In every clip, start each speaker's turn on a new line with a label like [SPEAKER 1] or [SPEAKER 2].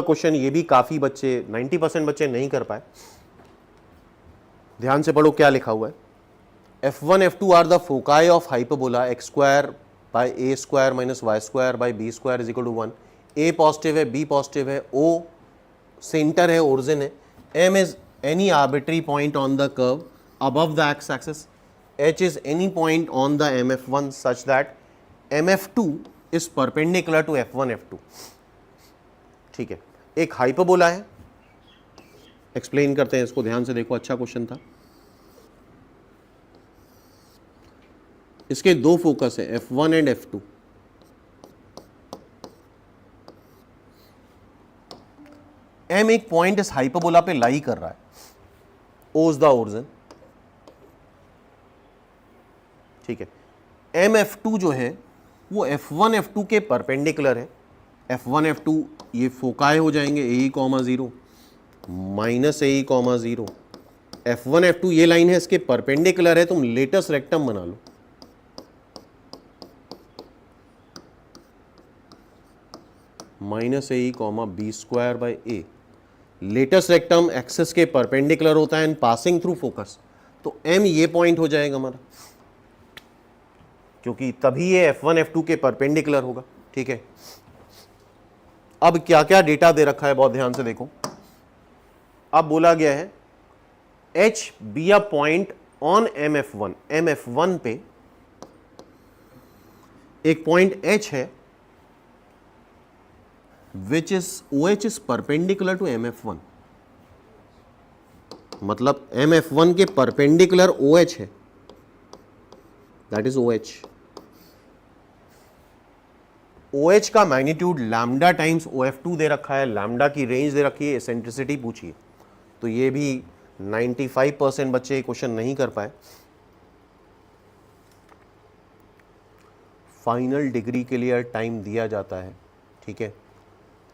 [SPEAKER 1] Question ये भी काफी बच्चे 90% बच्चे नहीं कर पाए। ध्यान से पढ़ो क्या लिखा हुआ है। F1 F2 are the foci of hyperbola x square by a square minus y square by b square is equal to 1। a positive है, b पॉजिटिव है, o सेंटर है, ओरिजिन है, m is any arbitrary point on the curve above the x axis, h is any point on the mf1 such that mf2 is perpendicular to f1 f2। ठीक है, एक hyperbola है, explain करते हैं इसको, ध्यान से देखो, अच्छा क्वेश्चन था। इसके दो फोकस है f1 एंड f2। m एक पॉइंट इस हाइपरबोला पे लाई कर रहा है, o इज द ओरिजिन। ठीक है, mf2 जो है वो f1 f2 के परपेंडिकुलर है। f1 f2 ये फोकाई हो जाएंगे a comma 0 minus a comma 0। f1 f2 ये लाइन है, इसके परपेंडिकुलर है, तुम लेटेस्ट रेक्टम बना लो। Minus a comma b square by a. Latus rectum axis के परपेंडिकुलर होता है एंड पासिंग थ्रू फोकस, तो m ये पॉइंट हो जाएगा हमारा, क्योंकि तभी ये f1 f2 के परपेंडिकुलर होगा। ठीक है, अब क्या क्या डेटा दे रखा है बहुत ध्यान से देखो। अब बोला गया है h be a point on mf1। mf1 पे एक पॉइंट h है which is OH is perpendicular to mf1, मतलब mf1 के परपेंडिकुलर OH है, दैट इज OH। OH का मैग्नीट्यूड लैम्डा टाइम्स OF2 दे रखा है, लैम्डा की रेंज दे रखी है, एसेंट्रिसिटी पूछिए, तो ये भी 95% बच्चे क्वेश्चन नहीं कर पाए। फाइनल डिग्री के लिए टाइम दिया जाता है। ठीक है,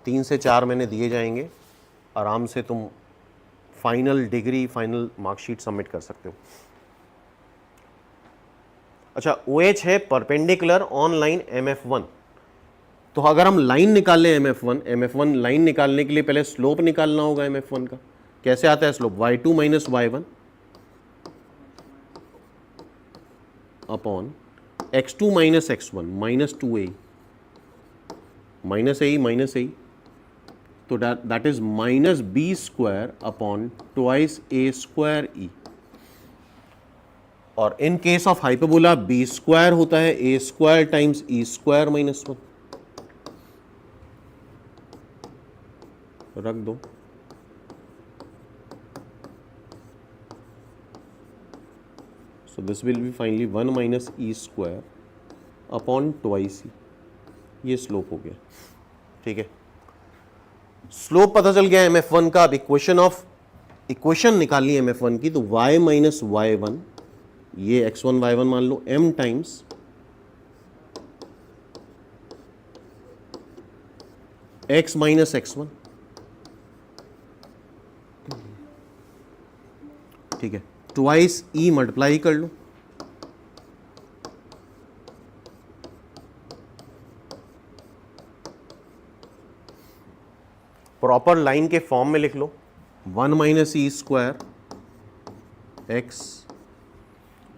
[SPEAKER 1] 3 से 4 महीने दिए जाएंगे, आराम से तुम final decree, final marksheet submit कर सकते हो। अच्छा, OH है परपेंडिकुलर ऑन लाइन MF1, तो अगर हम लाइन निकाल लें MF1 लाइन निकालने के लिए पहले स्लोप निकालना होगा MF1 का। कैसे आता है slope? y2 minus y1 upon x2 minus x1 minus 2a minus a minus a, तो that is minus b square upon twice a square e. और in case of hyperbola b square होता है a square times e square minus 1। रख दो, so this will be finally 1 minus e square upon twice e. ये slope हो गया। ठीक है, स्लोप पता चल गया MF1 का। अब इक्वेशन निकालनी है MF1 की, तो y माइनस y1, ये x1 y1 मान लो, m टाइम्स x माइनस x1। ठीक है, ट्वाइस e मल्टीप्लाई कर लो, प्रॉपर लाइन के फॉर्म में लिख लो, 1 minus e square x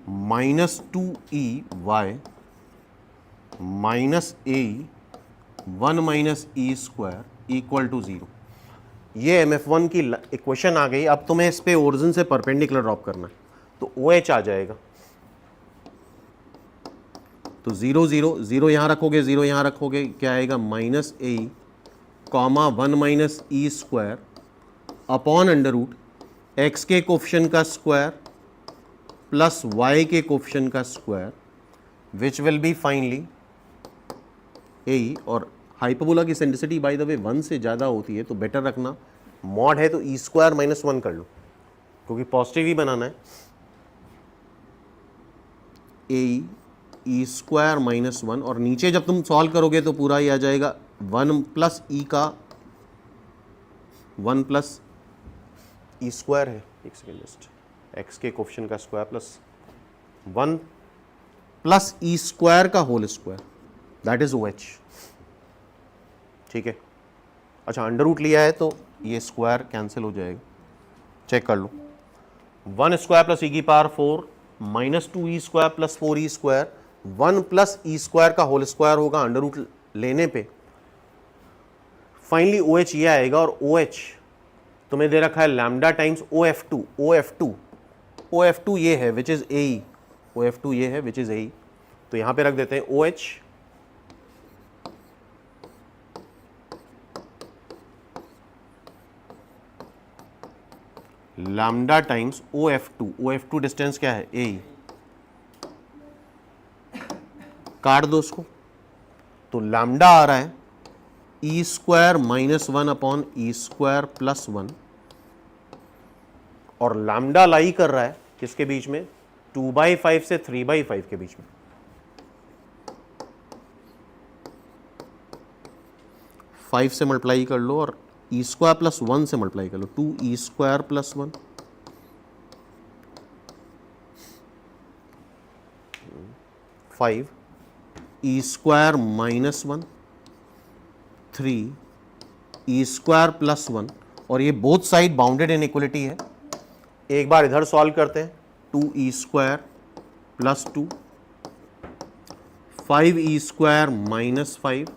[SPEAKER 1] minus 2e y minus a 1 minus e square equal to 0। ये MF1 की इक्वेशन आ गई। अब तुम्हें इस पे ओरिजिन से परपेंडिकुलर ड्रॉप करना है, तो OH आ जाएगा, तो 0 0 0 यहां रखोगे, 0 यहां रखोगे, क्या आएगा? Minus a comma 1 minus e square upon under root x के कोफिशिएंट का स्क्वायर प्लस वाई के कोफिशिएंट का square, which will be finally a. और हाइपरबोला की सेंट्रिसिटी बाय द वे 1 से ज़्यादा होती है, तो बेटर रखना, मॉड है तो ई स्क्वायर माइनस 1 कर लो, क्योंकि पॉजिटिव ही बनाना है। ए ई स्क्वायर माइनस 1, और नीचे जब तुम सॉल्व करोगे तो पूरा ही आ जाएगा 1 प्लस ई का 1 प्लस ई स्क्वायर है, एक सेकेंड जस्ट, एक्स के कोफिशिएंट का square plus 1 plus e square का whole square, that is OH। ठीक है, अच्छा अंडर रूट लिया है तो ये स्क्वायर कैंसिल हो जाएगा, चेक कर लो। 1 स्क्वायर प्लस ई की power 4 minus 2e square plus 4e square, 1 plus e square का होल स्क्वायर होगा अंडर रूट लेने पे। फाइनली OH ये आएगा और OH तुम्हें दे रखा है लैम्डा टाइम्स OF2, OF2 ये है विच इज AE, OF2 ये है विच इज AE, तो यहां पे रख देते हैं OH lambda times OF2 distance क्या है AE, काट दो उसको, तो लैम्डा आ रहा है ई square minus 1 upon E square plus 1, और लैम्डा लाई कर रहा है किसके बीच में, 2/5 से 3/5 के बीच में। फाइव से मल्टीप्लाई कर लो और ई स्क्वायर प्लस 1 से मल्टीप्लाई कर लो, 2e स्क्वायर प्लस 1, 5 ई square minus 1, 3 E square plus 1, और ये बोथ साइड बाउंडेड इनइक्वलिटी है। एक बार इधर सॉल्व करते हैं, 2e square plus 2, 5e square minus 5,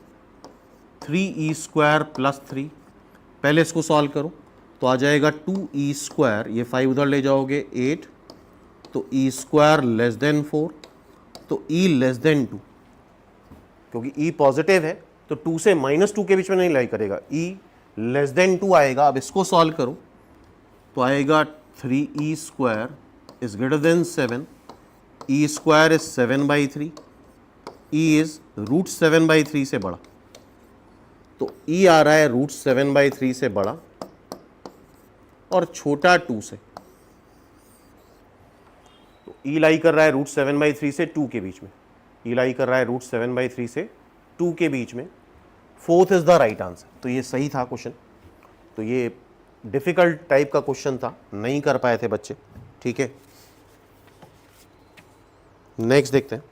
[SPEAKER 1] 3e square plus 3। पहले इसको सॉल्व करो तो आ जाएगा 2e स्क्वायर, ये 5 उधर ले जाओगे 8, तो e स्क्वायर लेस देन 4, तो e लेस देन 2, क्योंकि e पॉजिटिव है तो 2 से -2 के बीच में नहीं लाई करेगा, e लेस देन 2 आएगा। अब इसको सॉल्व करो तो आएगा 3e square is greater than 7, e square is 7/3, e is √7/3 से बड़ा, तो e आ रहा है √7/3 से बड़ा और छोटा 2 से, तो e लाई कर रहा है √7/3 से 2 के बीच में, e लाई कर रहा है √7/3 से 2 के बीच में। 4th is the right answer, तो ये सही था क्वेश्चन। तो ये डिफिकल्ट टाइप का क्वेश्चन था, नहीं कर पाए थे बच्चे, ठीक है। नेक्स्ट देखते हैं।